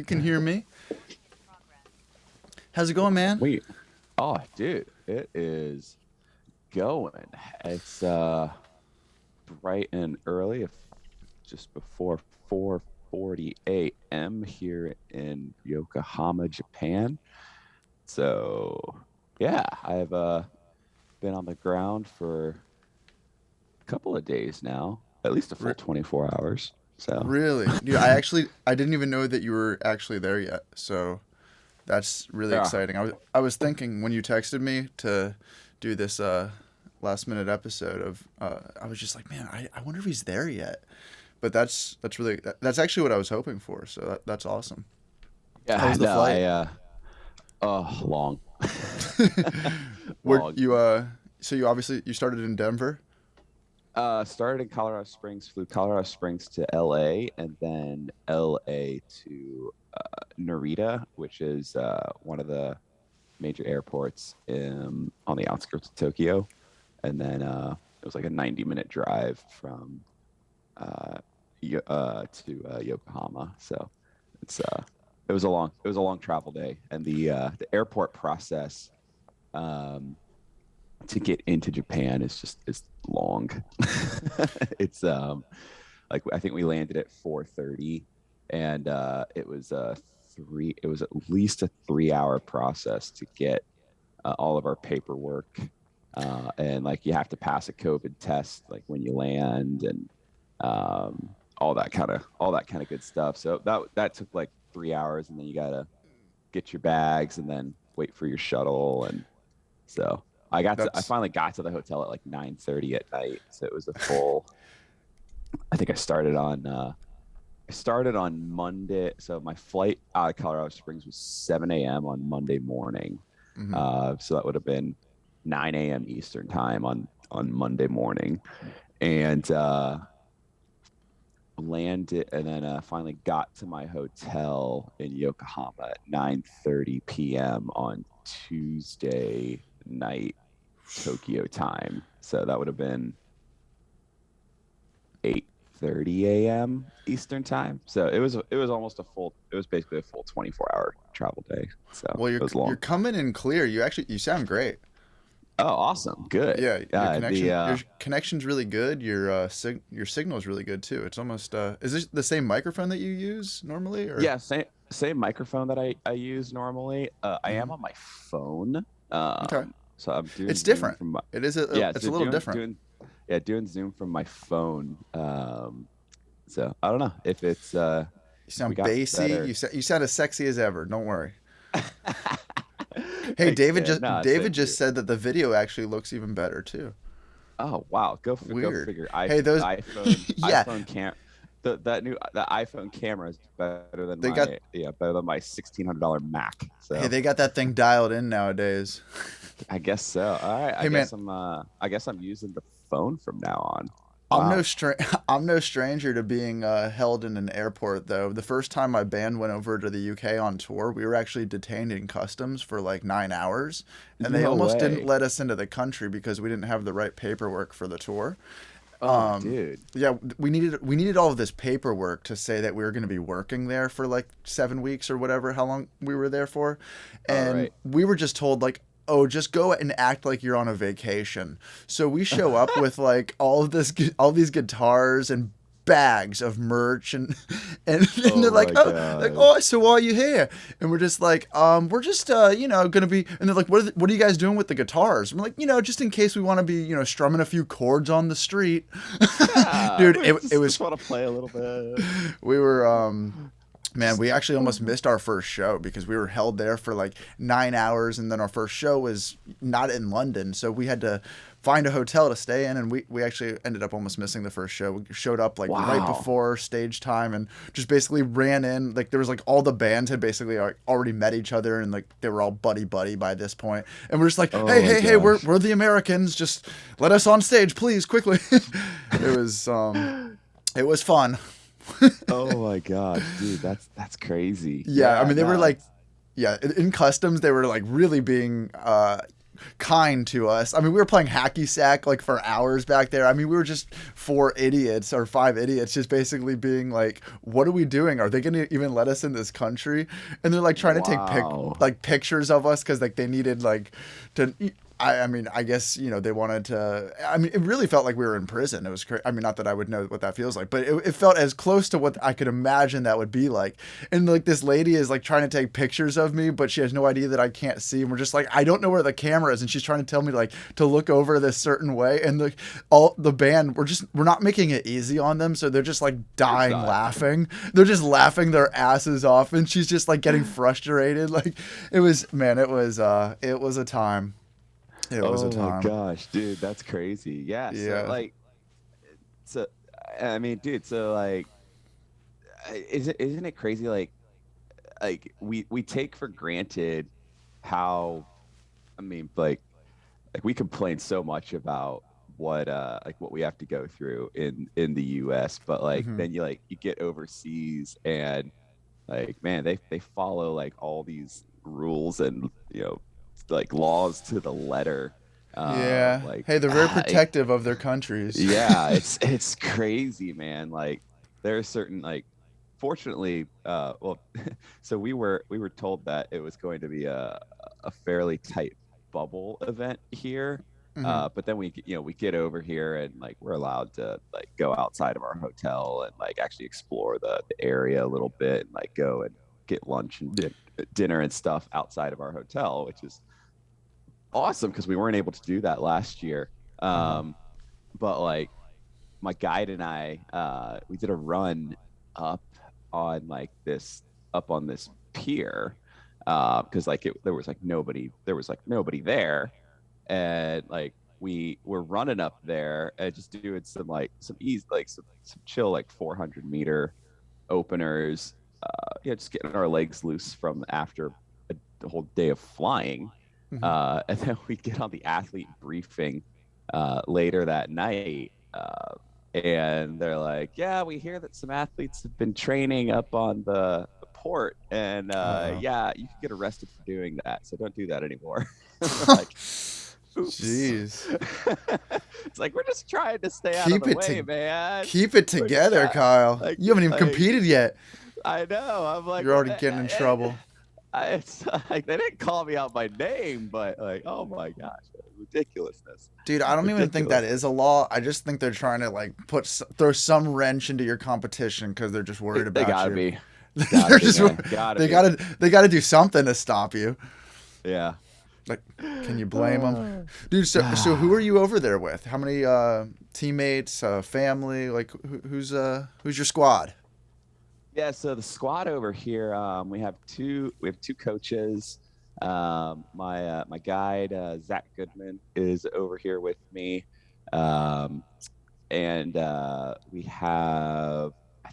can hear me. How's it going, man? Wait. Oh, dude, it is going. It's bright and early, just before 4:40 a.m. here in Yokohama, Japan. So, yeah, I've been on the ground for a couple of days now, at least a full Re- 24 hours. So, really? Dude, I didn't even know that you were actually there yet. So that's really yeah. exciting. I was thinking when you texted me to do this last minute episode of I was just like, man, I wonder if he's there yet. But that's actually what I was hoping for. So that's awesome. How Yeah, was the no, flight? long. Where Long. you so you obviously you started in Denver. Started in Colorado Springs, flew Colorado Springs to LA, and then LA to Narita, which is one of the major airports on the outskirts of Tokyo. And then it was like a 90-minute drive from to Yokohama. So it's it was a long travel day, and the airport process. Um, to get into Japan is long. It's like I think we landed at 4:30, and it was at least a 3 hour process to get all of our paperwork, and like you have to pass a COVID test like when you land, and all that kind of good stuff. So that took like 3 hours, and then you gotta get your bags and then wait for your shuttle. And so I That's finally got to the hotel at like 9:30 at night. So it was a full. I think I started on Monday. So my flight out of Colorado Springs was 7 a.m. on Monday morning. hmm So that would have been 9 a.m. Eastern time on Monday morning, and landed, and then finally got to my hotel in Yokohama at 9:30 p.m. on Tuesday night Tokyo time. So that would have been 8:30 a.m. Eastern time. So it was basically a full 24-hour travel day. So well, it was you're long. coming in clear. You sound great. Oh, awesome. Good. Yeah, The your connection's really good. Your signal's really good too. It's almost is this the same microphone that you use normally or? Yeah, same microphone that I use normally. I hmm am on my phone. Okay, So I'm doing it's Zoom different. from my It's so a little doing different. doing Zoom from my phone. So I don't know if it's You if we sound got bassy. better. You sound as sexy as ever. Don't worry. Hey, Thanks, man. No, David same to just you. said that the video actually looks even better too. Oh wow, go Weird. figure. Hey, those yeah, iPhone can't the iPhone camera is they got better than my $1,600 Mac. hey, So they got that thing dialed in nowadays. I guess so. All right, Hey man, I guess I'm using the phone from now on. I'm no Wow. stra- I'm no stranger to being held in an airport though. The first time my band went over to the UK on tour, we were actually detained in customs for like 9 hours, and they No almost didn't way. let us into the country because we didn't have the right paperwork for the tour. Oh, dude. Yeah, we needed all of this paperwork to say that we were going to be working there for like 7 weeks or whatever, how long we were there for, All and right. we were just told like, oh, just go and act like you're on a vacation. So we show up with like all these guitars and bags of merch and they're Oh like, my oh, God. oh, so why are you here? And we're just like, we're just gonna be, and they're like, what are you guys doing with the guitars? And we're like, just in case we want to be, strumming a few chords on the street. Yeah, Dude, we it was just want to play a little bit. we were man, Just we actually almost missed our first show because we were held there for like 9 hours, and then our first show was not in London, so we had to find a hotel to stay in, and we actually ended up almost missing the first show. We showed up like right Wow. before stage time and just basically ran in. Like there was like all the bands had basically like already met each other, and like they were all buddy buddy by this point, and we're just like, hey Oh my hey hey, we're gosh. we're the Americans, just let us on stage please quickly. it was um it was fun. Oh my God, dude, that's crazy. Yeah, I Yeah, mean they were no, like, it's yeah, in customs they were like really being kind to us. I mean, we were playing hacky sack like for hours back there. I mean, we were just 4 idiots or 5 idiots just basically being like, what are we doing? Are they going to even let us in this country? And they're like trying to take Wow. pictures of us because like they needed like to. I mean, I guess, they wanted to. I mean, it really felt like we were in prison. It was crazy. I mean, not that I would know what that feels like, but it felt as close to what I could imagine that would be like. And like this lady is like trying to take pictures of me, but she has no idea that I can't see. And we're just like, I don't know where the camera is, and she's trying to tell me like to look over this certain way. And the band, we're not making it easy on them, so they're just like dying laughing. They're just laughing their asses off, and she's just like getting frustrated. Like it was a time. It was a Oh my time. gosh, dude, that's crazy. Yeah. So Yeah. like, so I mean, dude, so like, isn't it crazy? Like we take for granted how, I mean, like we complain so much about what we have to go through in the US, but like Hmm. then you get overseas and like man, they follow like all these rules and like laws to the letter. Yeah. Like Hey, they're very protective of their countries. yeah, it's crazy, man. Like there are certain like fortunately well so we were told that it was going to be a fairly tight bubble event here. Hmm. But then we get over here and like we're allowed to like go outside of our hotel and like actually explore the area a little bit and like go and get lunch and dinner and stuff outside of our hotel, which is awesome because we weren't able to do that last year. Uh-huh. But like my guide and I, we did a run up on like this up on this pier because there was like nobody there, and like we were running up there and just doing some easy like some chill like 400-meter openers, just getting our legs loose from after a whole day of flying. Hmm. And then we get on the athlete briefing later that night. And they're like, yeah, we hear that some athletes have been training up on the port. And Uh-oh. yeah, you can get arrested for doing that. So don't do that anymore. We're like, oops. Jeez. It's like, we're just trying to stay out of Keep the it way, to man. keep it We're just together, trying, Kyle. like, You haven't even like, competed yet. I know. I'm like, You're already getting in trouble. it's like they didn't call me out by name, but like, oh my gosh, ridiculousness, Dude, I don't even think that is a ridiculousness. law. I just think they're trying to like throw some wrench into your competition because they're just worried They about gotta you. be, They're just man, gotta they be, gotta do something to stop you. yeah. Like, can you blame them, dude? So who are you over there with? How many teammates, family? Like who's your squad? Yeah, so the squad over here, we have two coaches. My guide Zach Goodman is over here with me, um, and I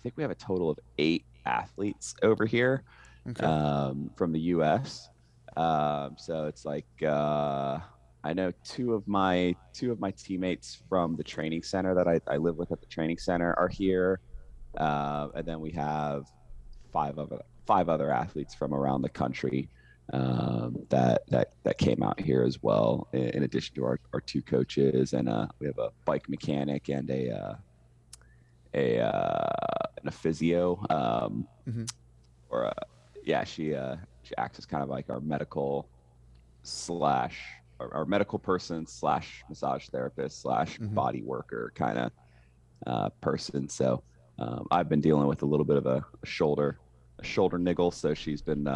think we have a total of 8 athletes over here Okay. from the U.S. So it's like I know two of my teammates from the training center that I live with at the training center are here. And then we have five other athletes from around the country that came out here as well. In addition to our two coaches, and we have a bike mechanic and a physio, Hmm. or yeah, she acts as kind of like our medical slash our medical person slash massage therapist slash Hmm. body worker kind of person. So I've been dealing with a little bit of a shoulder niggle. So she's been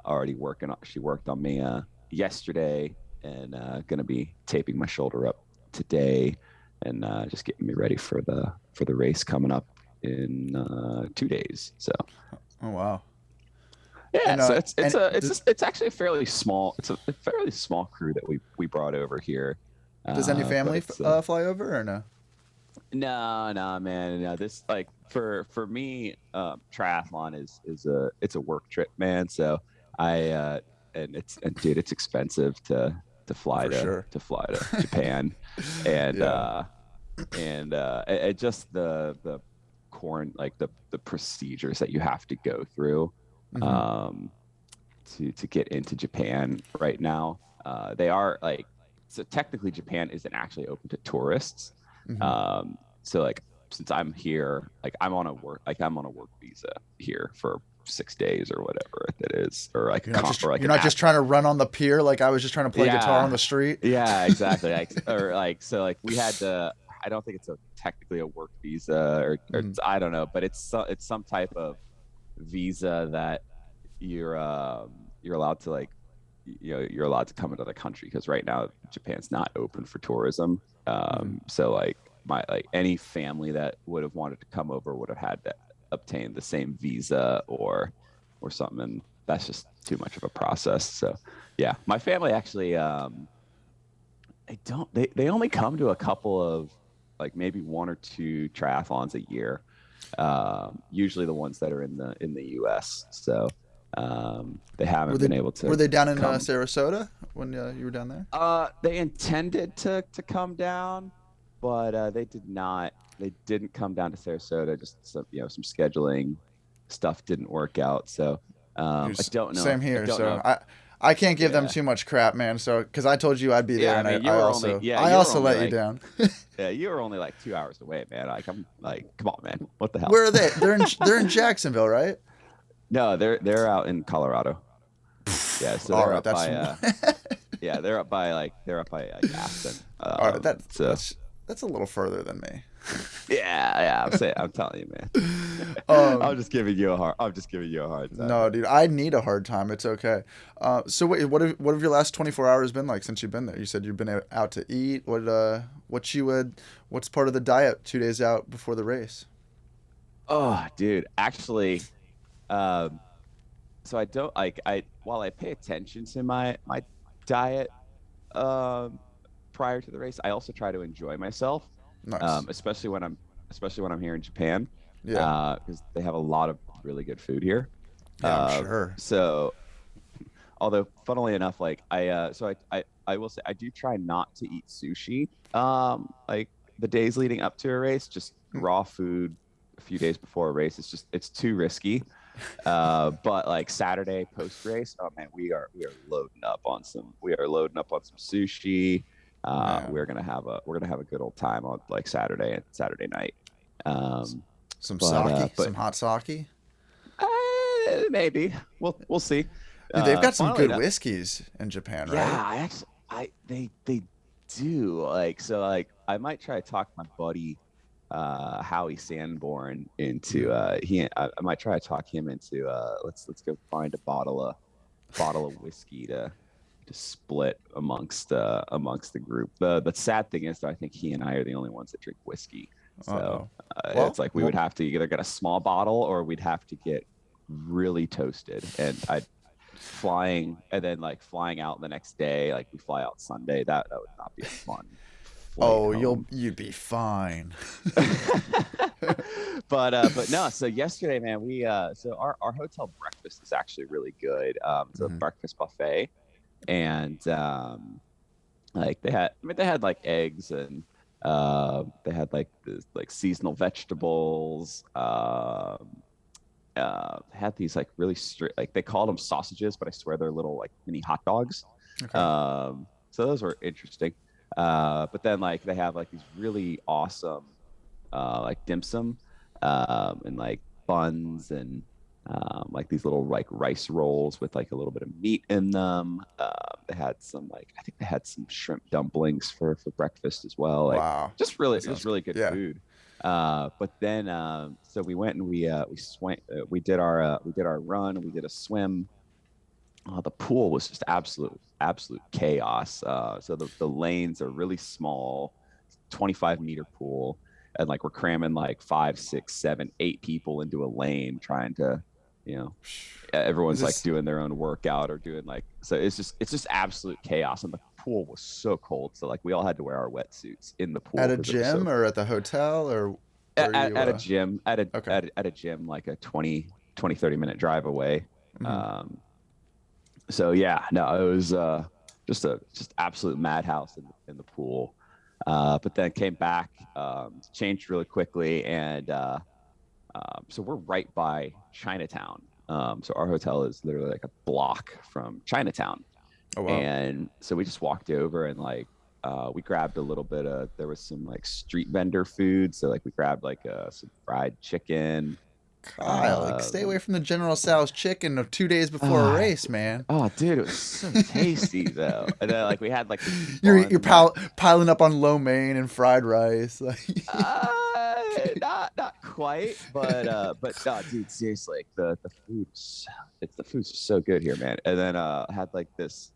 already working on. She worked on me yesterday, and going to be taping my shoulder up today, and just getting me ready for the race coming up in 2 days. So Oh wow. yeah, And so it's actually it's a fairly small crew that we brought over here. does any But family it's fly over or no? no, man. No, this like for me, triathlon it's a work trip, man. So I and dude, it's expensive to fly For sure. to fly to Japan, and Yeah. just the like the procedures that you have to go through Hmm. um to get into Japan right now. They are like, so technically Japan isn't actually open to tourists. Hmm. So like since I'm here, like I'm on a work visa here for 6 days or whatever it is, or like or like You're an not just trying to run on the pier like I was just trying to play guitar on yeah, the street. yeah, exactly. Like, or like, so like we had to, I don't think it's technically a work visa or Hmm. I don't know, but it's some type of visa that you're allowed to like, you're allowed to come into the country because right now Japan's not open for tourism. Hmm. So like like any family that would have wanted to come over would have had to obtain the same visa or something, and that's just too much of a process. So yeah, my family actually they only come to a couple of, like maybe one or two triathlons a year. Usually the ones that are in the US. So they Were haven't they been able were to they down in come. Sarasota when you were down there? They intended to come down, but they did not. They didn't come down to Sarasota. Just some, some scheduling stuff didn't work out. So I don't know. Same I here. don't know. So I can't give them Yeah, too much crap, man. So because I told you I'd be there, yeah. I and mean, I you were also only let you like, down. yeah, you were only like 2 hours away, man. Like I'm like, come on, man. What the hell? Where are they? They're in Jacksonville, right? No, they're out in Colorado. Yeah, so All they're right, up that's by yeah, they're up by like Aspen. all right. So That's a little further than me. yeah, I'm telling you, man. Um, I'm just giving you a hard time, no, man. dude, I need a hard time. It's okay. So wait, what have your last 24 hours been like since you've been there? You said you've been out to eat. What's part of the diet 2 days out before the race? Oh, dude, actually, um, so I don't like I while I pay attention to my diet um prior to the race, I also try to enjoy myself, Nice. especially when I'm here in Japan, Yeah. because they have a lot of really good food here. Yeah, I'm sure. So although funnily enough, like I will say I do try not to eat sushi like the days leading up to a race, just raw food a few days before a race. It's too risky. But like Saturday post race, oh man, we are loading up on some sushi. Man, We're gonna have a good old time on like Saturday and Saturday night. Um, some but sake, some hot sake. maybe we'll see. Dude, they've got some Funnily good enough, whiskeys in Japan, right? yeah, I actually they do like, so like I might try to talk my buddy Howie Sanborn into I might try to talk him into let's go find a bottle of whiskey to split amongst the group. The sad thing is that I think he and I are the only ones that drink whiskey. Uh So oh. it's Well, like we would have to either get a small bottle or we'd have to get really toasted. And I flying out the next day, like we fly out Sunday, that would not be a fun flight oh, home. you'd be fine. But no, so yesterday, man, we so our hotel breakfast is actually really good. It's a Hmm. breakfast buffet, and like they had like eggs, and they had like like seasonal vegetables. Had these like really strict, like they called them sausages, but I swear they're little like mini hot dogs. Okay. So those were interesting. But then like they have like these really awesome like dim sum, and like buns, and like these little like rice rolls with like a little bit of meat in them. They had some like, I think they had some shrimp dumplings for breakfast as well. Like Wow. That just sounds. really good Yeah. food. But then so we went and we swam. We did our run. And we did a swim. The pool was just absolute chaos. So the lanes are really small, 25-meter pool, and like we're cramming like 5, 6, 7, 8 people into a lane trying to, you know, Is everyone's like this doing their own workout or doing like, so it's just absolute chaos. And the pool was so cold, so like we all had to wear our wetsuits in the pool at a because it was so gym or at the hotel or where you? at a gym Okay. at a gym like a 20 30 minute drive away. Hmm. Um, so yeah, no, it was just absolute madhouse in the pool. But then came back, changed really quickly, and so we're right by Chinatown. So our hotel is literally like a block from Chinatown, Oh wow. And so we just walked over and like we grabbed a little bit of, there was some like street vendor food, so like we grabbed like some fried chicken. Kyle, like stay away um from the General Tso's chicken of 2 days before a ah, race, man. oh dude, it was so tasty though. And then like we had like this You're bun that piling up on lo mein and fried rice. Like, not quite, but no, dude, seriously, like the food's, it's the food's so good here, man. And then had like this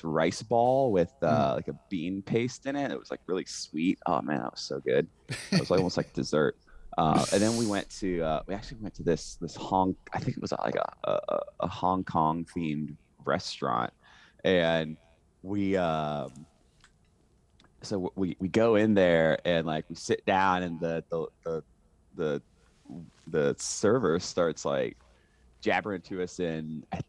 rice ball with mm. like a bean paste in it. It was like really sweet. Oh man, that was so good. It was like almost like dessert. And then we actually went to this I think it was like a Hong Kong themed restaurant, and we so we go in there and like we sit down, and the the server starts like jabbering to us in, I'm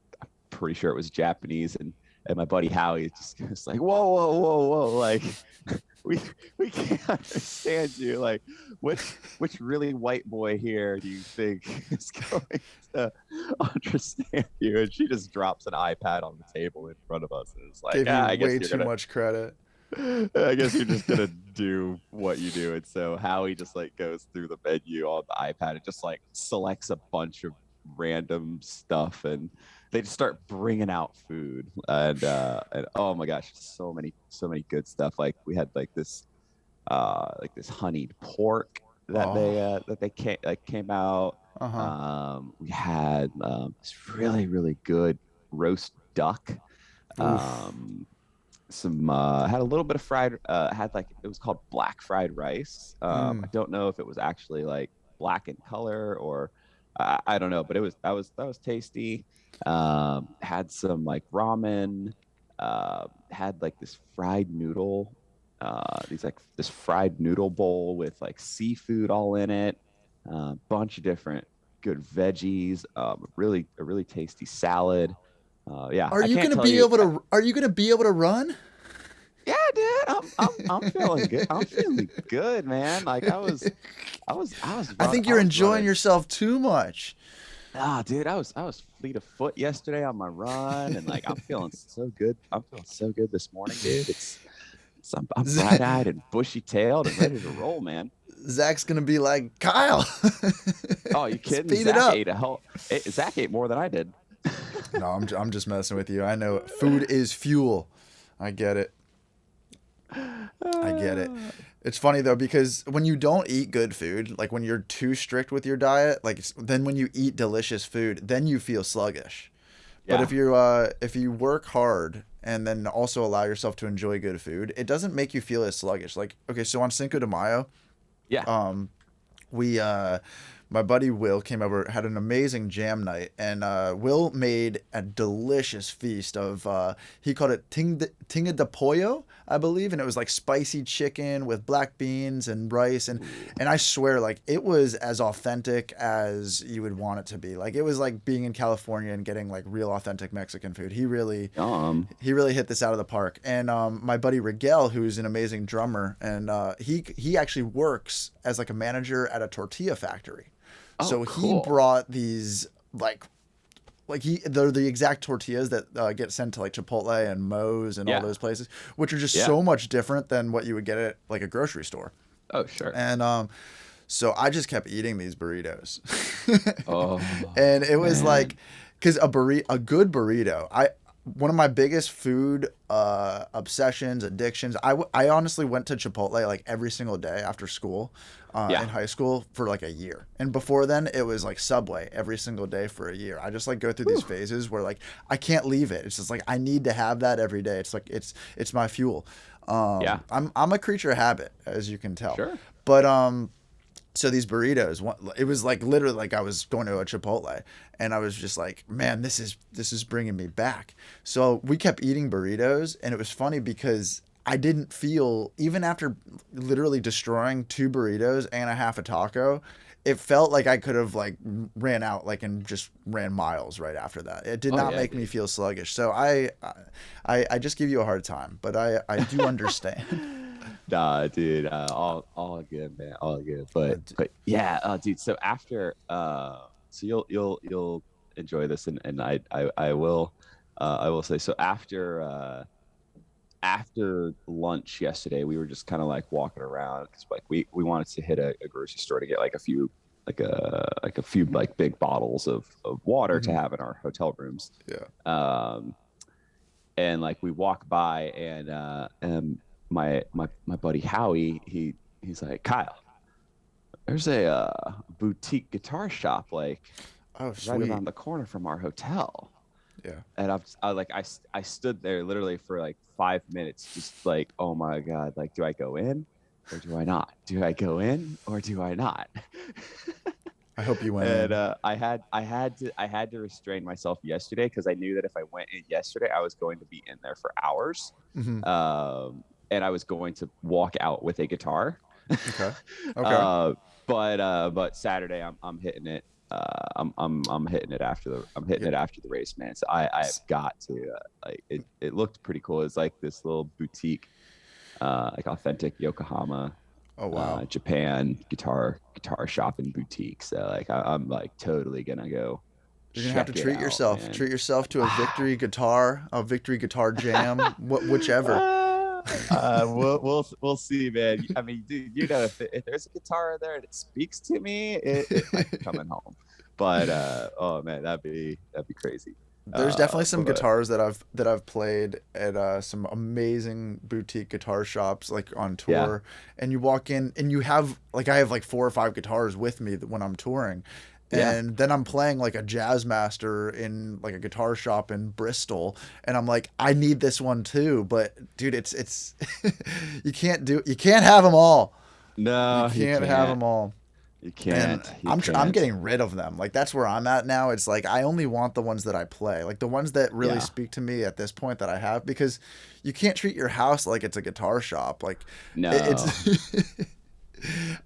pretty sure it was Japanese, and my buddy Howie just goes like, whoa, whoa, whoa, whoa, like we we can't understand you. Like, which really white boy here do you think is going to understand you? And she just drops an iPad on the table in front of us, and it's like, Gave you I guess way you're too gonna, much credit. I guess you're just gonna do what you do. And so Howie just like goes through the menu on the iPad and just like selects a bunch of random stuff, and they just start bringing out food. And oh my gosh, so many good stuff. Like we had like this honeyed pork Oh, that they came out. uh-huh. We had this really good roast duck. Oof. Um, some had a little bit of fried had like, it was called black fried rice. I Mm. don't know if it was actually like black in color, or I don't know, but it was, that was tasty. Had some like ramen. Had like this fried noodle, these like this fried noodle bowl with like seafood all in it, a bunch of different good veggies, a really tasty salad. Yeah, Are I you can't gonna tell be you. able to are you gonna be able to run? Yeah, dude, I'm feeling good. I'm feeling good, man. Like I think I you're was enjoying running. yourself too much. Ah, dude, I was fleet of foot yesterday on my run, and like I'm feeling so good. I'm feeling so good this morning, dude. I'm bright eyed and bushy tailed and ready to roll, man. Zach's gonna be like, Kyle, Oh, you kidding? speed it up. Zach ate more than I did. No, I'm just messing with you. I know food is fuel. I get it. I get it. It's funny though because when you don't eat good food, like when you're too strict with your diet, like then when you eat delicious food, then you feel sluggish. But Yeah, if you work hard and then also allow yourself to enjoy good food, it doesn't make you feel as sluggish. Like okay, so on Cinco de Mayo, yeah. um, we my buddy Will came over, had an amazing jam night, and Will made a delicious feast of he called it tinga de pollo, I believe, and it was like spicy chicken with black beans and rice, Ooh, and I swear like it was as authentic as you would want it to be. Like it was like being in California and getting like real authentic Mexican food. He really hit this out of the park. And my buddy Rigel, who's an amazing drummer, and he actually works as like a manager at a tortilla factory. oh, So he cool. brought these they're the exact tortillas that get sent to like Chipotle and Moe's and all Yeah, those places, which are just yeah. so much different than what you would get at like a grocery store. Oh, sure. And so I just kept eating these burritos, Oh and it was man. like, because a good burrito, one of my biggest food obsessions, addictions. I honestly went to Chipotle like every single day after school, Yeah. in high school for like a year, and before then it was like Subway every single day for a year. I just like go through these Whew. phases where like I can't leave it. It's just like I need to have that every day. It's like it's my fuel. Yeah. I'm a creature of habit, as you can tell, Sure. but so these burritos, it was like literally like I was going to a Chipotle, and I was just like, man, this is bringing me back. So we kept eating burritos, and it was funny because I didn't feel, even after literally destroying two burritos and a half a taco, it felt like I could have like ran out like and just ran miles right after that. It did Oh not yeah, make me dude. feel sluggish. So I just give you a hard time, but I do understand. Nah, dude. All good, man. All good. Uh, But yeah, dude. So after so you'll enjoy this, and I will. I will say. So after lunch yesterday, we were just kind of like walking around because like we wanted to hit a grocery store to get like a few like big bottles of water to Hmm. have in our hotel rooms. Yeah. Um, and like we walk by and my buddy Howie, he's like, Kyle, there's a boutique guitar shop like Oh, right sweet. around the corner from our hotel. Yeah. And I stood there literally for like 5 minutes, just like, oh my god, like, do I go in or do I not? Do I go in or do I not? I hope you went And in. I had to restrain myself yesterday because I knew that if I went in yesterday, I was going to be in there for hours, Hmm. and I was going to walk out with a guitar. Okay. Okay. uh, but Saturday I'm hitting it. I'm hitting it after Yeah. the race, man. So I have got to like it looked pretty cool. It's like this little boutique, like authentic Yokohama, Oh, wow. Japan guitar shop and boutique. So like I'm like totally gonna go You're gonna have to check it treat out, yourself. man. Treat yourself to a victory guitar jam, whichever. We'll see, man. I mean, dude, if there's a guitar there and it speaks to me, it might be coming home. But oh man, that'd be crazy. There's definitely some But guitars that I've played at some amazing boutique guitar shops like on yeah, tour, and you walk in and you have like I have like 4 or 5 guitars with me when I'm touring, yeah, and then I'm playing like a jazz master in like a guitar shop in Bristol, and I'm like I need this one too, but dude, it's you can't have them all. You no, you can't have can't, them all. you And can't, you I'm can't. getting rid of them. Like that's where I'm at now. It's like I only want the ones that I play, like the ones that really Yeah, speak to me at this point that I have, because you can't treat your house like it's a guitar shop. Like no, it's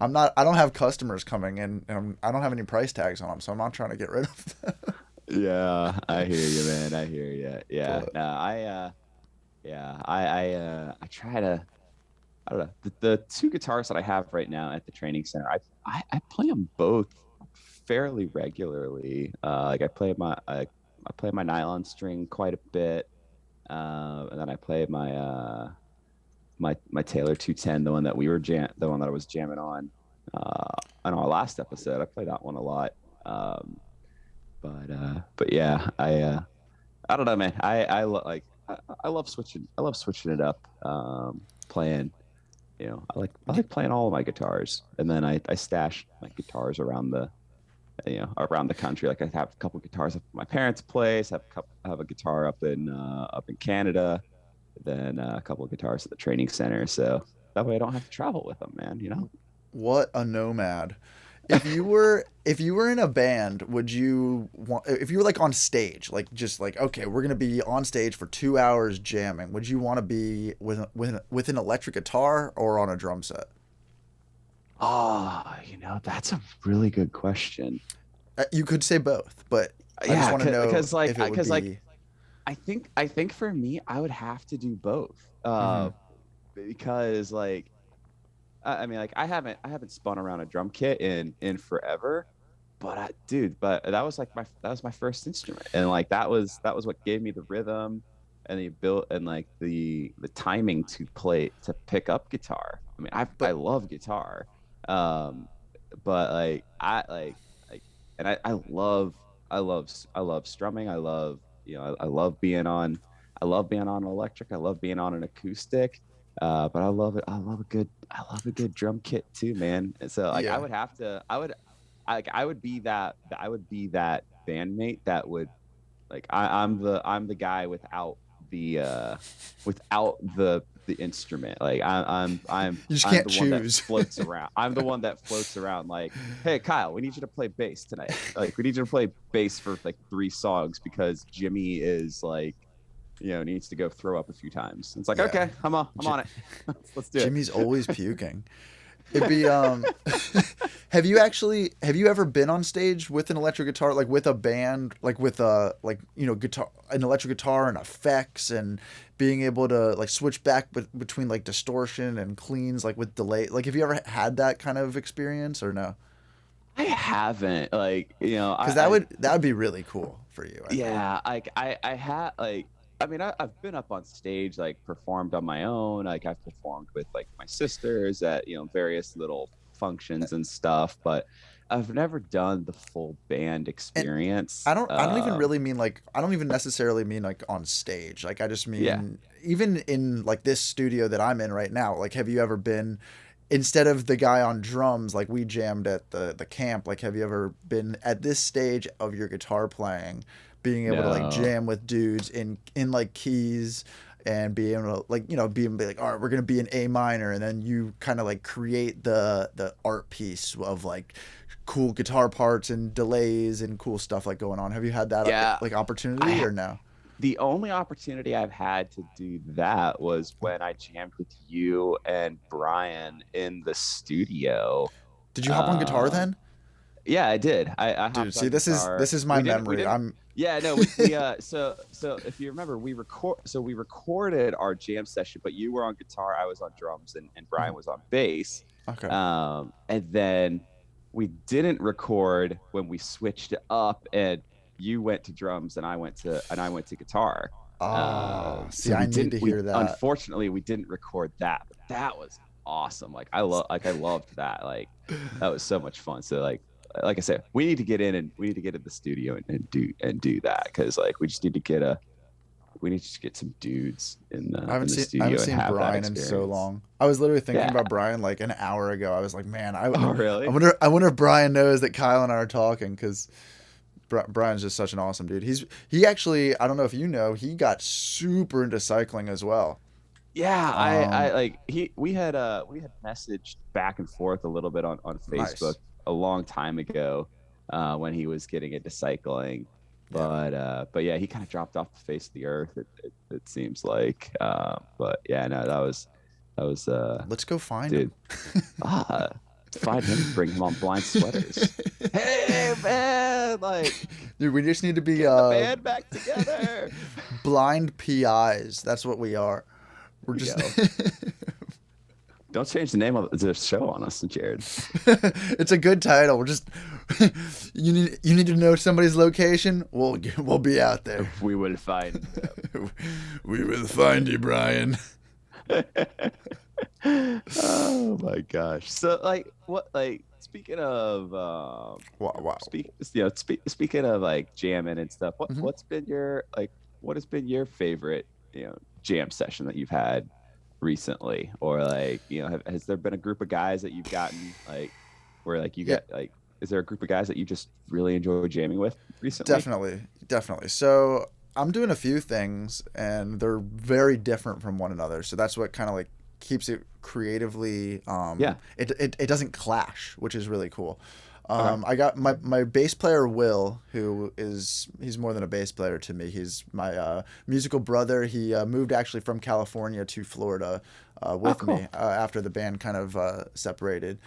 I don't have customers coming in, and I don't have any price tags on them, so I'm not trying to get rid of them. yeah, I hear you, man. I hear you. Yeah, But no, yeah, I try to. I don't know. The two guitars that I have right now at the training center, I play them both fairly regularly. Like I play my nylon string quite a bit, and then I play my Taylor 210, the one that I was jamming on our last episode. I play that one a lot. Um, but yeah, I don't know, man. I love switching. I love switching it up. Playing. I like playing all of my guitars, and then I stash my guitars around the country. Like I have a couple guitars up at my parents' place. I have a guitar up in Canada, then a couple of guitars at the training center. So that way I don't have to travel with them, man. what a nomad. If you were in a band, would you want if you were like on stage, like just like okay, we're gonna be on stage for 2 hours jamming? Would you want to be with an electric guitar or on a drum set? Oh, that's a really good question. You could say both, but I just Yeah, want to know because like if it would like be. I think for me I would have to do both. Hmm. Because like I mean, like I haven't spun around a drum kit in forever, but that was my first instrument, and like that was what gave me the rhythm and the timing to pick up guitar. I mean, I But love guitar, um, but and I love strumming. I love being on electric. I love being on an acoustic. But I love it. I love a good drum kit too, man. And so like I yeah, would have to, I would be that bandmate that would like I'm the guy without the instrument. Like you just I'm can't the one that choose. floats around. I'm the one that floats around like, hey Kyle, we need you to play bass tonight. Like we need you to play bass for like 3 songs because Jimmy is like needs to go throw up a few times. It's like, Yeah, okay, I'm on it. Let's do it. Jimmy's always puking. It'd be have you ever been on stage with an electric guitar, like with a band, like with a guitar, an electric guitar and effects, and being able to like switch back between like distortion and cleans, like with delay? Like have you ever had that kind of experience or no? I haven't, like, Because that would be really cool for you, I think. yeah, like I had like I mean I've been up on stage, like performed on my own, like I've performed with like my sisters at various little functions and stuff, but I've never done the full band And experience. I don't even really mean like I don't even necessarily mean like on stage. Like I just Yeah, mean even in like this studio that I'm in right now. Like have you ever been instead of the guy on drums like we jammed at the camp, like have you ever been at this stage of your guitar playing being able to like no, jam with dudes in like keys and be able to like be like all right we're gonna be in A minor and then you kind of like create the art piece of like cool guitar parts and delays and cool stuff like going on. Have you had that yeah, like opportunity I or no? the only opportunity I've had to do that was when I jammed with you and Brian in the studio. Did you hop on guitar Um, then? Yeah, I did. I Dude, hopped see on guitar. this is my We memory. didn't. I'm Yeah, no, we so if you remember, we recorded our jam session, but you were on guitar, I was on drums, and Brian was on bass. okay. And then we didn't record when we switched it up, and you went to drums, and I went to guitar. Ah, see, So I need to we hear that. unfortunately we didn't record that, but that was awesome. I loved that. Like that was so much fun. So like I said, we need to get in and we need to get in the studio and do that because like we need to just get some dudes in the I haven't studio and seen have that Brian in so experience. long. I was literally thinking Yeah. about Brian like an hour ago. I was like, man, Oh I really? wonder if Brian knows that Kyle and I are talking because Brian's just such an awesome dude. He actually I don't know if you know he got super into cycling as well. Yeah, I Um, like we had messaged back and forth a little bit on Facebook nice. a long time ago when he was getting into cycling. Yeah. But yeah, he kind of dropped off the face of the earth. It seems like. But yeah, no, that was Let's go find him. dude. Ah, find him, bring him on blind sweaters. Hey man, like Dude, we just need to be get the band back together. blind PIs. That's what we are. We're There you just go. Don't change the name of the show on us, Jared. it's a good title. We're just you need to know somebody's location. We'll be out there. We will find. We will find you, Brian. Oh my gosh. So like what like speaking of Wow, wow. speaking of like jamming and stuff, Mhm. what's been your like what has been your favorite, jam session that you've had recently? Or like, has there been a group of guys that you've gotten like where like you Yeah, get like is there a group of guys that you just really enjoy jamming with recently? definitely, definitely. So I'm doing a few things, and they're very different from one another. So that's what kind of like keeps it creatively. Yeah. It doesn't clash, which is really cool. Okay. I got my bass player Will, who is he's more than a bass player to me. He's my musical brother. He moved actually from California to Florida Oh with cool. me after the band kind of separated,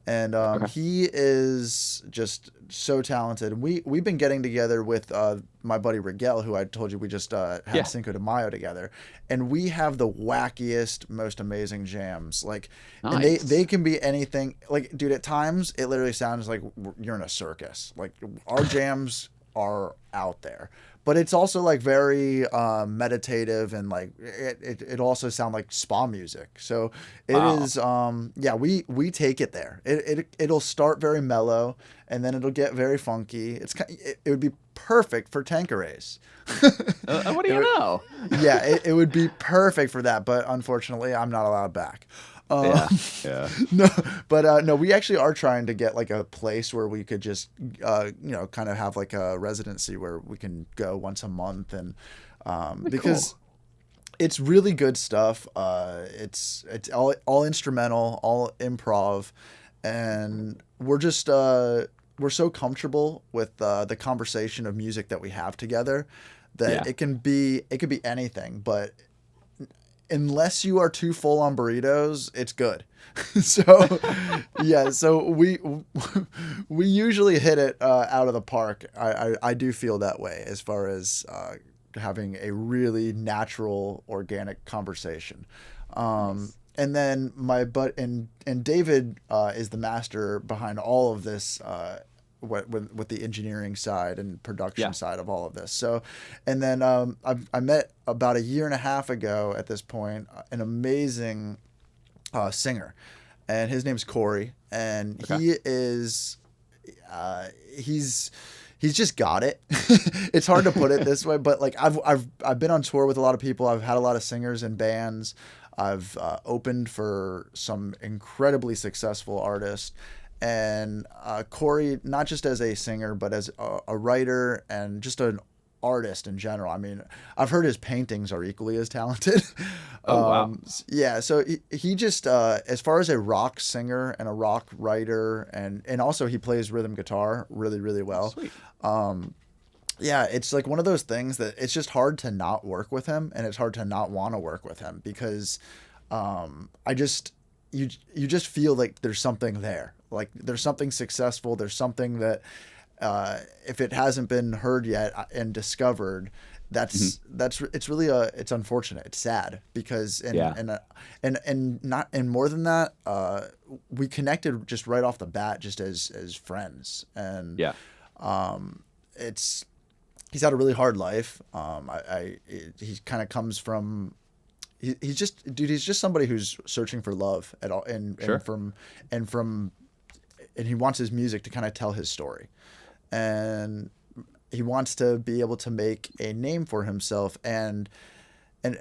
and Okay. he is just so talented. We've been getting together with my buddy Rigel, who I told you we just had Yeah. Cinco de Mayo together, and we have the wackiest, most amazing jams. Like, and they Nice. can be anything. Like, dude, at times it literally sounds like you're in a circus. Like, our jams are out there, but it's also like very meditative, and like it also sound like spa music. So it Wow. is yeah, we take it there. It'll start very mellow, and then it'll get very funky. It would be perfect for Tanquerays. What do It you would, know? yeah, it would be perfect for that, but unfortunately I'm not allowed back. Yeah. Yeah. No, but no, we actually are trying to get like a place where we could just kind of have like a residency where we can go once a month, and because Cool. it's really good stuff. It's all instrumental, all improv, and we're so comfortable with the conversation of music that we have together that Yeah. it could be anything, but unless you are too full on burritos, it's good. So yeah, so we usually hit it out of the park. I do feel that way as far as having a really natural, organic conversation. Nice. and then and David is the master behind all of this. With the engineering side and production Yeah. side of all of this. So, and then I met about a year and a half ago at this point an amazing singer, and his name's Corey, and Okay. he is uh, he's he's just got it. It's hard to put it this way, but like I've been on tour with a lot of people. I've had a lot of singers and bands. I've opened for some incredibly successful artists, and Corey, not just as a singer, but as a writer and just an artist in general. I mean, I've heard his paintings are equally as talented. Oh wow. Yeah, so he just as far as a rock singer and a rock writer, and also he plays rhythm guitar really really well. Sweet. Yeah, it's like one of those things that it's just hard to not work with him, and it's hard to not want to work with him because I just you just feel like there's something there, like there's something successful, there's something that if it hasn't been heard yet and discovered, that's it's really it's unfortunate, it's sad because Yeah. and not and more than that, we connected just right off the bat just as friends, and Yeah. it's he's had a really hard life. He kind of comes from he's just dude. He's just somebody who's searching for love at all, Sure. and from and he wants his music to kind of tell his story, and he wants to be able to make a name for himself, and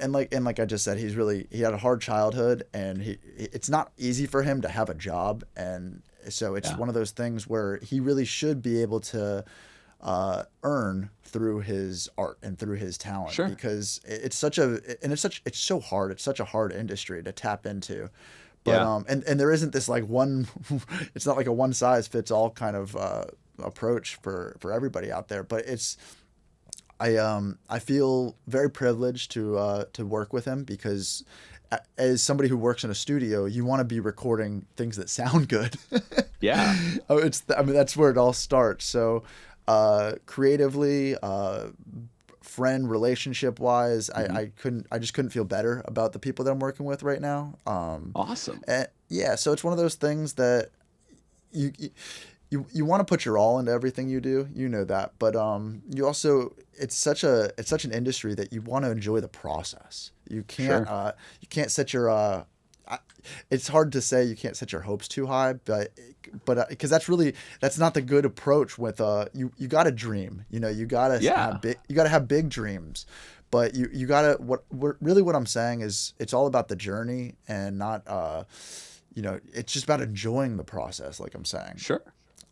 like I just said, he had a hard childhood, and it's not easy for him to have a job, and so it's Yeah. one of those things where he really should be able to earn through his art and through his talent, Sure. because it's so hard. It's such a hard industry to tap into. But Yeah. and there isn't this like one it's not like a one size fits all kind of approach for everybody out there, but I feel very privileged to work with him, because as somebody who works in a studio, you want to be recording things that sound good. Yeah. Oh, I mean, that's where it all starts. So, creatively, friend relationship wise, I just couldn't feel better about the people that I'm working with right now. Awesome. And yeah, so it's one of those things that you you want to put your all into everything you do, you know that, but you also it's such an industry that you want to enjoy the process. Sure. You can't set your it's hard to say you can't set your hopes too high, but because that's not the good approach with you got to dream, you got to Yeah. have big dreams, but you got to what I'm saying is it's all about the journey, and not it's just about enjoying the process, like I'm saying. Sure.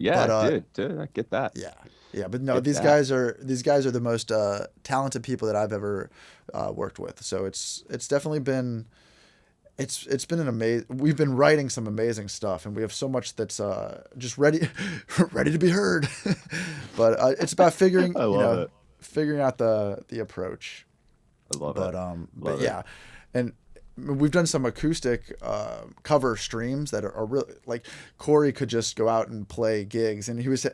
Yeah, But dude, I get that. yeah, yeah, but no, Get these that. guys are the most talented people that I've ever worked with. So it's definitely been it's been an amazing. We've been writing some amazing stuff, and we have so much that's just ready ready to be heard. But it's about I love it. figuring out the approach. I love But it. but Love it. yeah, and we've done some acoustic cover streams that are really like Corey could just go out and play gigs, and he was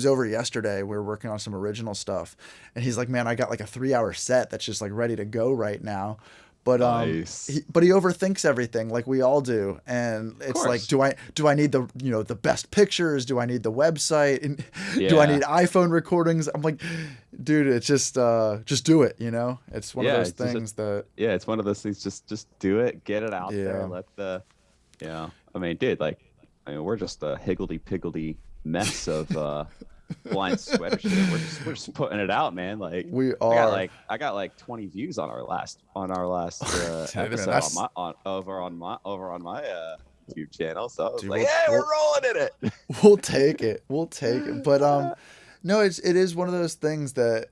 over yesterday. We were working on some original stuff, and he's like, "Man, I got like a 3 hour set that's just like ready to go right now." But Nice. he overthinks everything like we all do, and it's like, course. do I need the best pictures? Do I need the website? And do I Yeah. need iPhone recordings? I'm like, dude, it's just do it. It's one of Yeah, those it's just things that Yeah, it's one of those things. Just do it, get it out there. yeah. Let the, I mean, dude, like, we're just a higgledy piggledy mess of blind sweater shit. We're just putting it out, man. Like, We I got like 20 views on our last Dude, man, episode that's- over on my YouTube channel. So I was Dude, like, we'll- hey, we're we'll- rolling in it. We'll take it. We'll take it. But no, it is one of those things that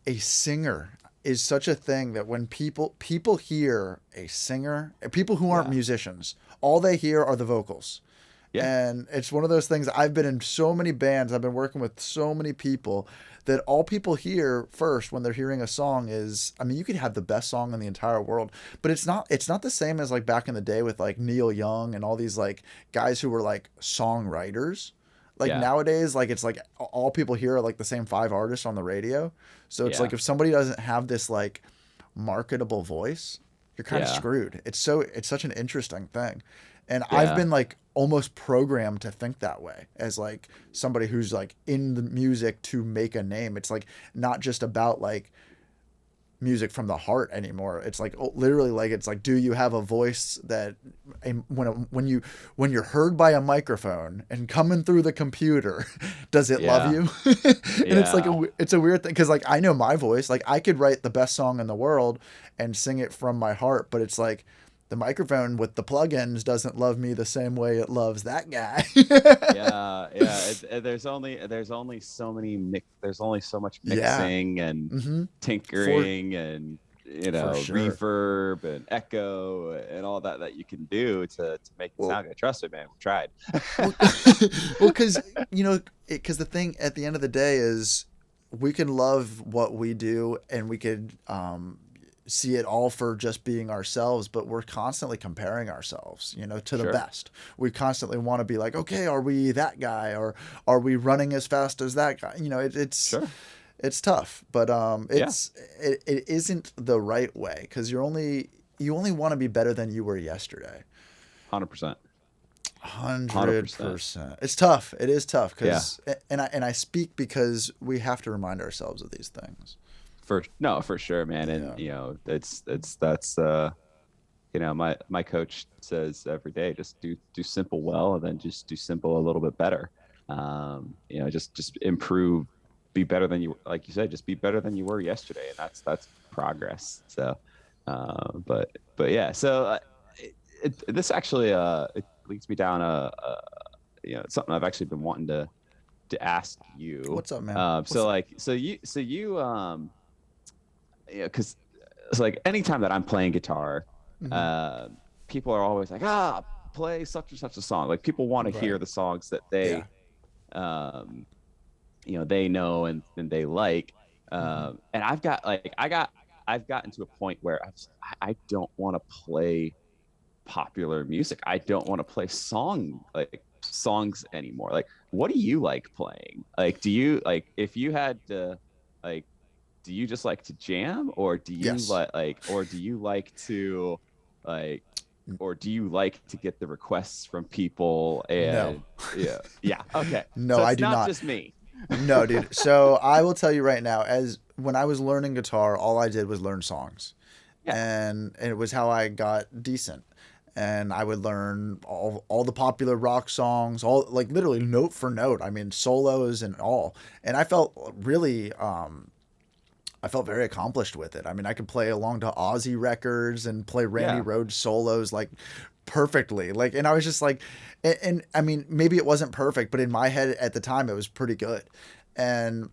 a singer is such a thing that when people hear a singer, people who aren't Yeah. musicians, all they hear are the vocals. Yeah. And it's one of those things. I've been in so many bands, I've been working with so many people, that all people hear first when they're hearing a song is, I mean, you could have the best song in the entire world, but it's not the same as like back in the day with like Neil Young and all these like guys who were like songwriters. Like Yeah. nowadays, like it's like all people hear are like the same 5 artists on the radio. So it's Yeah. like if somebody doesn't have this like marketable voice, you're kind of Yeah. screwed. It's such an interesting thing. And I've Yeah. been like almost programmed to think that way as like somebody who's like in the music to make a name. It's like not just about like music from the heart anymore. It's like literally like it's like, do you have a voice that when you're heard by a microphone and coming through the computer, does it love Yeah. you? And it's like Yeah. it's a weird thing because like I know my voice, like I could write the best song in the world and sing it from my heart, but it's like the microphone with the plugins doesn't love me the same way it loves that guy. Yeah, yeah. There's only so many there's only so much Yeah. mixing and Mm-hmm. For tinkering and for sure. reverb and echo and all that you can do to make it Well, sound good. Trust me, man, we tried. well, well, because because the thing at the end of the day is we can love what we do and we could see it all for just being ourselves, but we're constantly comparing ourselves, to the Sure, best. We constantly want to be like, okay, are we that guy or are we running as fast as that guy? sure, It's tough, but yeah, it isn't the right way because you only want to be better than you were yesterday. 100%, 100%. 100%. It's tough. It is tough Yeah, because, and I speak because we have to remind ourselves of these things. for sure, man. And Yeah. that's my coach says every day, just do simple well, and then just do simple a little bit better. Just improve, be better than you, like you said, just be better than you were yesterday, and that's progress. So, but yeah, so this actually it leads me down something I've actually been wanting to ask you. What's up, man? So like so you because it's like anytime that I'm playing guitar, Mhm. uh, people are always like, play such and such a song. Like people want to hear Right. the songs that Yeah. um, they know and they like. Hmm. And I've gotten to a point where I don't want to play popular music. I don't want to play songs anymore. Like, what do you like playing? Like, do you like if you had to like do you just like to jam, or do you Yes. like to like or do you like to get the requests from people? No. And yeah, okay, No, so I it's do not not. just me. No, dude. So I will tell you right now, as when I was learning guitar, all I did was learn songs. Yeah, And it was how I got decent. And I would learn all the popular rock songs, all like literally note for note. I mean, solos and all. And I felt really I felt very accomplished with it. I mean, I could play along to Ozzy records and play Randy yeah, Rhoads solos like perfectly. Like, and I was just like, and I mean, maybe it wasn't perfect, but in my head at the time, it was pretty good. And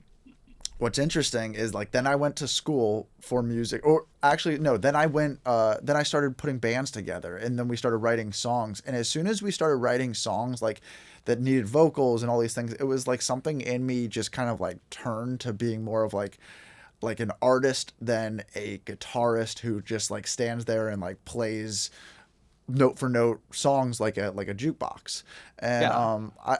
what's interesting is like then I went to school for music, or actually no, then I started putting bands together, and then we started writing songs. And as soon as we started writing songs like that needed vocals and all these things, it was like something in me just kind of like turned to being more of like an artist than a guitarist who just like stands there and like plays note for note songs like a jukebox. And yeah,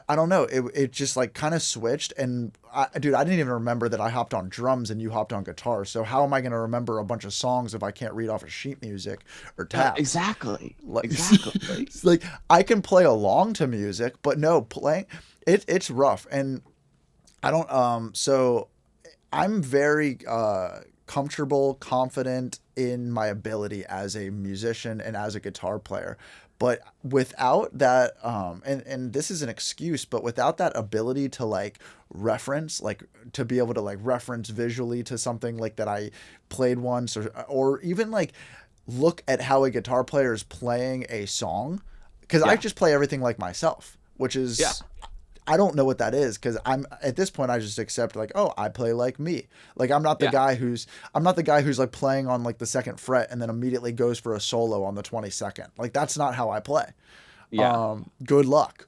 I don't know, it just like kind of switched. And dude, I didn't even remember that I hopped on drums and you hopped on guitar, so how am I going to remember a bunch of songs if I can't read off of sheet music or tabs? exactly, Like exactly. it's like I can play along to music, but no, playing it's rough. And I don't so I'm very comfortable, confident in my ability as a musician and as a guitar player. But without that, and this is an excuse, but without that ability to like reference, like to be able to like reference visually to something like that I played once, or even like look at how a guitar player is playing a song, because I Yeah, just play everything like myself, which yeah, is I don't know what that is because I'm at this point I just accept like, oh, I play like me. Like yeah, I'm not the guy who's like playing on like the second fret and then immediately goes for a solo on the 22nd. Like that's not how I play. yeah. Good luck.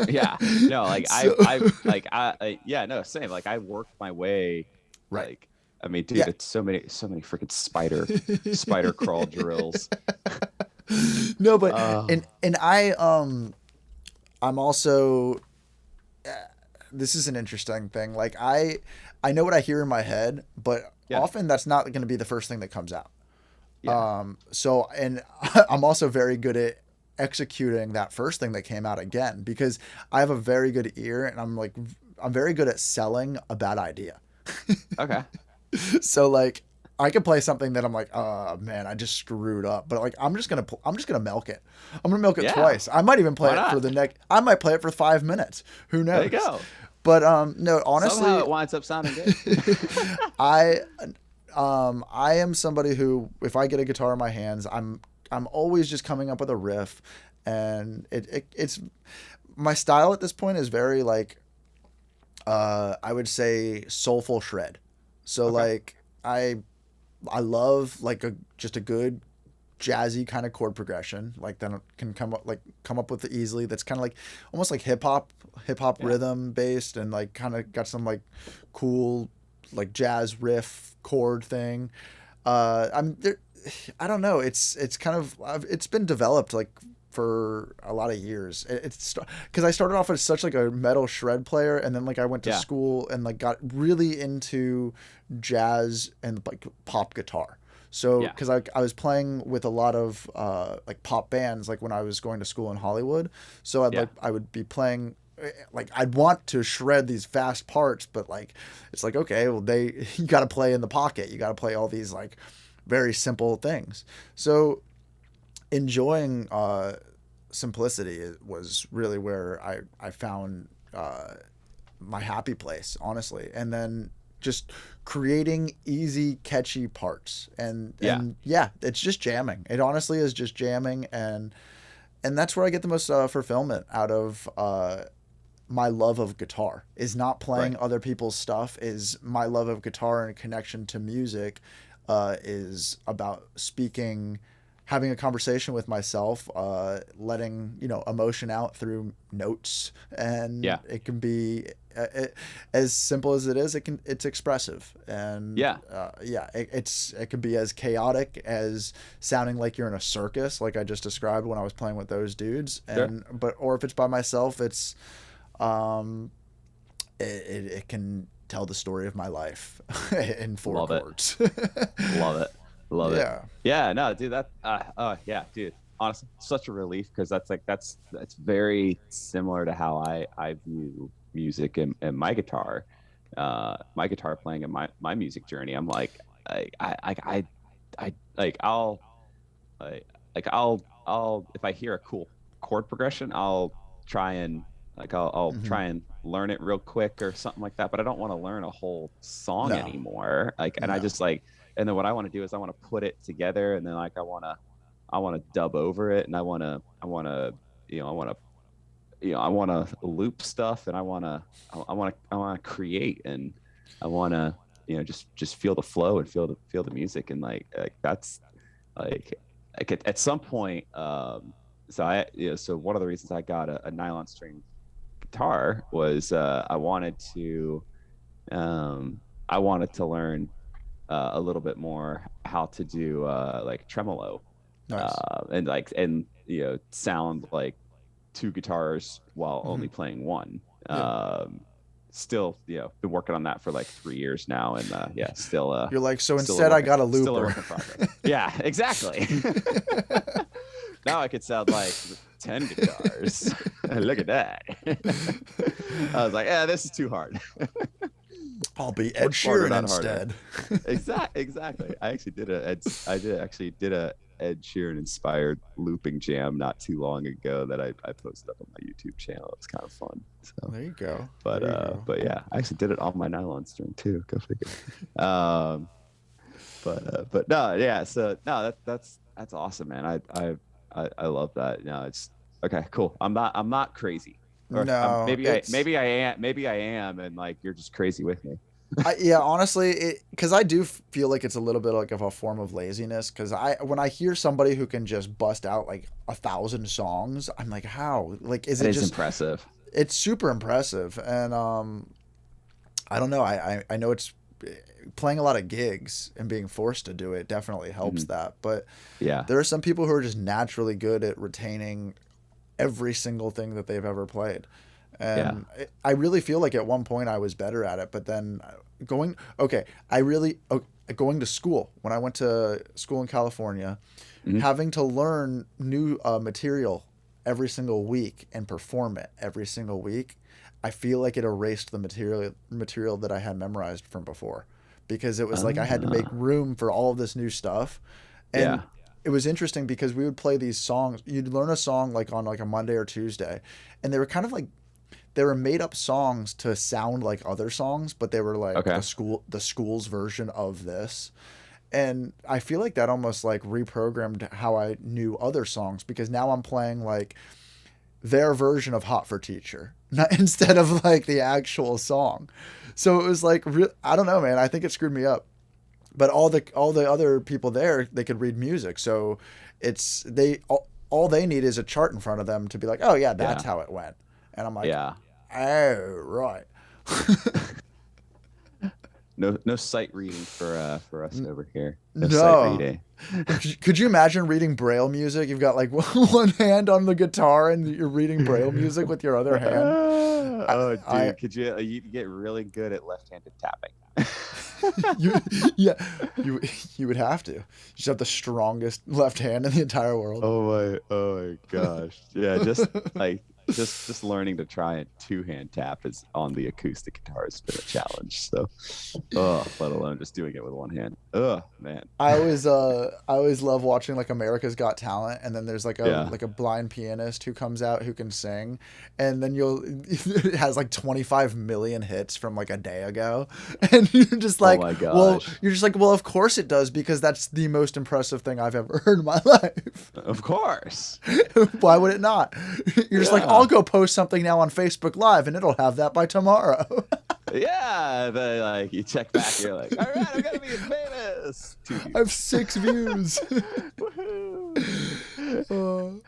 Yeah, no, like So yeah, no, same. Like I worked my way, right. like, I mean, dude, Yeah. it's so many freaking spider crawl drills. No, but Uh, and I'm also this is an interesting thing. Like I know what I hear in my head, but yeah, often that's not going to be the first thing that comes out. Yeah. So, and I'm also very good at executing that first thing that came out again because I have a very good ear and I'm very good at selling a bad idea. Okay. So like I could play something that I'm like, oh man, I just screwed up. But like I'm just gonna milk it. I'm gonna milk it Yeah. twice. I might even play Why it for not? the next. I might play it for 5 minutes. Who There you knows? go. But no, Somehow honestly, it winds up sounding good. I I am somebody who, if I get a guitar in my hands, I'm always just coming up with a riff, and it's my style at this point is very like I would say soulful shred. So Okay. like I love like a just a good jazzy kind of chord progression like that can come up with it easily. That's kind of like almost like hip hop Yeah. rhythm based and like kind of got some like cool like jazz riff chord thing. I'm there. I don't know. It's kind of it's been developed like for a lot of years. It's because I started off as such like a metal shred player, and then like I went to Yeah. school and like got really into jazz and like pop guitar. So Yeah. because I was playing with a lot of like pop bands like when I was going to school in Hollywood. So Yeah. I would be playing like I'd want to shred these fast parts, but like it's like okay, well they you got to play in the pocket. You got to play all these like very simple things. So enjoying simplicity was really where I found my happy place, honestly. And then just creating easy, catchy parts. Yeah. And yeah, it's just jamming. It honestly is just jamming, and that's where I get the most fulfillment out of my love of guitar. Is not playing Right. other people's stuff. Is my love of guitar and connection to music. Is about speaking, having a conversation with myself, letting emotion out through notes, and Yeah. it can be as simple as it is. It's expressive, and Yeah. yeah, it can be as chaotic as sounding like you're in a circus, like I just described when I was playing with those dudes, Sure. or if it's by myself, it's um, it can tell the story of my life in four Love it. chords. Love it. Love it. Yeah. Yeah, no, dude, yeah, dude. Honestly, such a relief because that's very similar to how I view music and my guitar playing and my music journey. I'm like, I like I, I'll if I hear a cool chord progression, I'll try and I'll Hmm. try and learn it real quick or something like that. But I don't want to learn a whole song No. anymore. And I No. just like, and then what I want to do is I want to put it together, and then I want to dub over it, and I want to I want to I want to loop stuff, and I want to create, and I want to just feel the flow and feel the music, and like that's like at some point. So so one of the reasons I got a nylon string guitar was I wanted to learn a little bit more how to do like tremolo Nice. and sound like two guitars while Hmm. only playing one. Yeah. Still, been working on that for like 3 years now, and yeah, still You're like, so still a instead I work got a still a looper. work in progress. Yeah, exactly. Now I could sound like 10 guitars. Look at that. I was like, yeah, this is too hard. I'll be Ed Work smarter, Sheeran not harder. instead. Exactly. I did actually did a Ed Sheeran inspired looping jam not too long ago that I posted up on my YouTube channel. It was kind of fun. So, There you go. There you go. but yeah, I actually did it on my nylon string too. Go figure. Um, but no, yeah. So no, that's awesome, man. I love that. No, it's okay. Cool. I'm not crazy. Or No, it's maybe I am, and like you're just crazy with me. yeah, honestly, because I do feel like it's a little bit like of a form of laziness. Because when I hear somebody who can just bust out like 1,000 songs, I'm like, how? Like, is That it is just? impressive. It's super impressive, and I don't know. I know it's playing a lot of gigs and being forced to do it definitely helps Mhm. that. But Yeah. there are some people who are just naturally good at retaining every single thing that they've ever played. Yeah. And I really feel like at one point I was better at it, but then going, okay, I really, going to school, when I went to school in California, Mhm. having to learn new material every single week and perform it every single week, I feel like it erased the material that I had memorized from before, because it was like I had to make Ah, room for all of this new stuff. And yeah. it was interesting because we would play these songs. You'd learn a song like on like a Monday or Tuesday, and they were kind of like they were made up songs to sound like other songs, but they were like Okay. the school's version of this. And I feel like that almost like reprogrammed how I knew other songs, because now I'm playing like their version of Hot for Teacher, not instead of like the actual song. So it was like I don't know, man. I think it screwed me up. But all the other people there, they could read music, so it's all they need is a chart in front of them to be like, oh yeah, that's Yeah. how it went. And I'm like, Yeah. oh right. No sight reading for us over here. No sight No. reading. Could you imagine reading Braille music? You've got like one hand on the guitar and you're reading Braille music with your other hand. Oh, I dude, could you get really good at left-handed tapping? you yeah you would have to. You just have the strongest left hand in the entire world. Oh my gosh. Yeah, just learning to try and two-hand tap is on the acoustic guitar has been a challenge. So, let alone just doing it with one hand. Oh man. I always love watching like America's Got Talent, and then there's Yeah. like a blind pianist who comes out who can sing, and then it has like 25 million hits from like a day ago, and you're just Oh like, my well, gosh. of course it does, because that's the most impressive thing I've ever heard in my life. Of course. Why would it not? You're just like, I'll Yeah. go post something now on Facebook Live, and it'll have that by tomorrow. Yeah. But like you check back, you're like, all right, I'm gonna be famous. Two I have views. 6 views. Woohoo.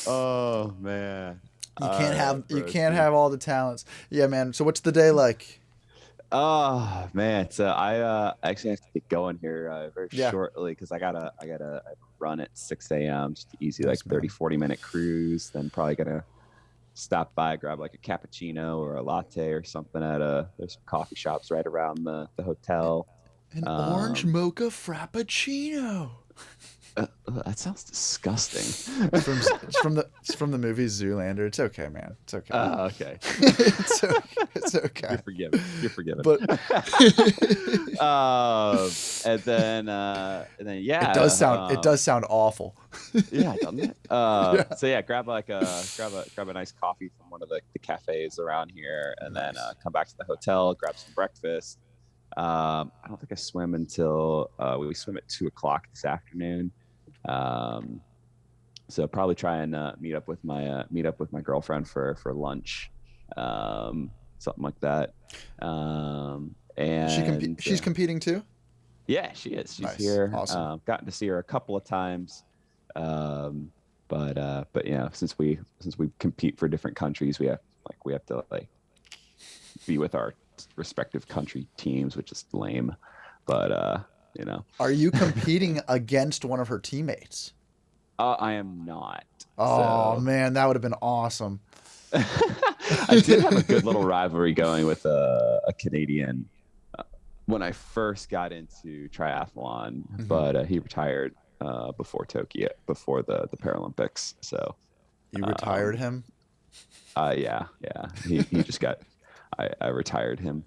Oh man. You Broski. can't have all the talents. Yeah, man. So what's the day like? Oh man, so I actually have to get going here very Yeah. shortly because I gotta run at 6 a.m. Just an easy like Nice, 30 man. 40 minute cruise. Then probably gonna stop by, grab like a cappuccino or a latte or something at there's some coffee shops right around the hotel. An orange Um, mocha frappuccino. that sounds disgusting. It's from the movie Zoolander. It's okay, man. It's okay. Okay. It's okay. It's You're okay. forgiven. You're forgiven. But um, and then yeah, it does sound awful. yeah, doesn't it? Yeah. So yeah, grab a nice coffee from one of the cafes around here, and then Nice. come back to the hotel, grab some breakfast. I don't think I swim until we swim at 2 o'clock this afternoon. So probably try and meet up with my girlfriend for lunch, something like that. And She's competing too. yeah, she is. She's Nice. here. Awesome. Gotten to see her a couple of times. But you know, since we compete for different countries, we have to like be with our respective country teams, which is lame. But you know, Are you competing against one of her teammates? I am not. Oh So man, that would have been awesome. I did have a good little rivalry going with a Canadian when I first got into triathlon, Mhm. but he retired before Tokyo, before the Paralympics. So You retired um, him. yeah, he just got. I retired him.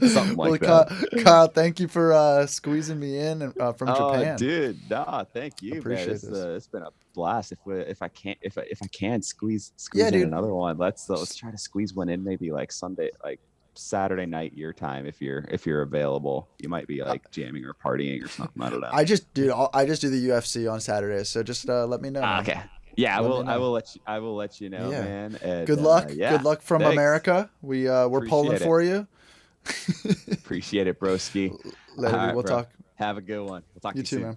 Something Well, like that. Kyle, thank you for squeezing me in from Oh, Japan. dude, nah, thank you, man. Appreciate this. It's been a blast. If I can squeeze Yeah, in dude. another one, let's try to squeeze one in maybe like Sunday, like Saturday night your time if you're available. You might be like jamming or partying or something. I don't know. I just do the UFC on Saturdays, so just let me know. Man. Okay. Yeah, Let me I know. will let you know, Yeah. man. And, Good luck. yeah, Good luck from thanks. America. We're pulling Appreciate it. for you. Appreciate it, broski. Later, All right, we'll bro. talk. Have a good one. We'll talk to You you too, soon. man.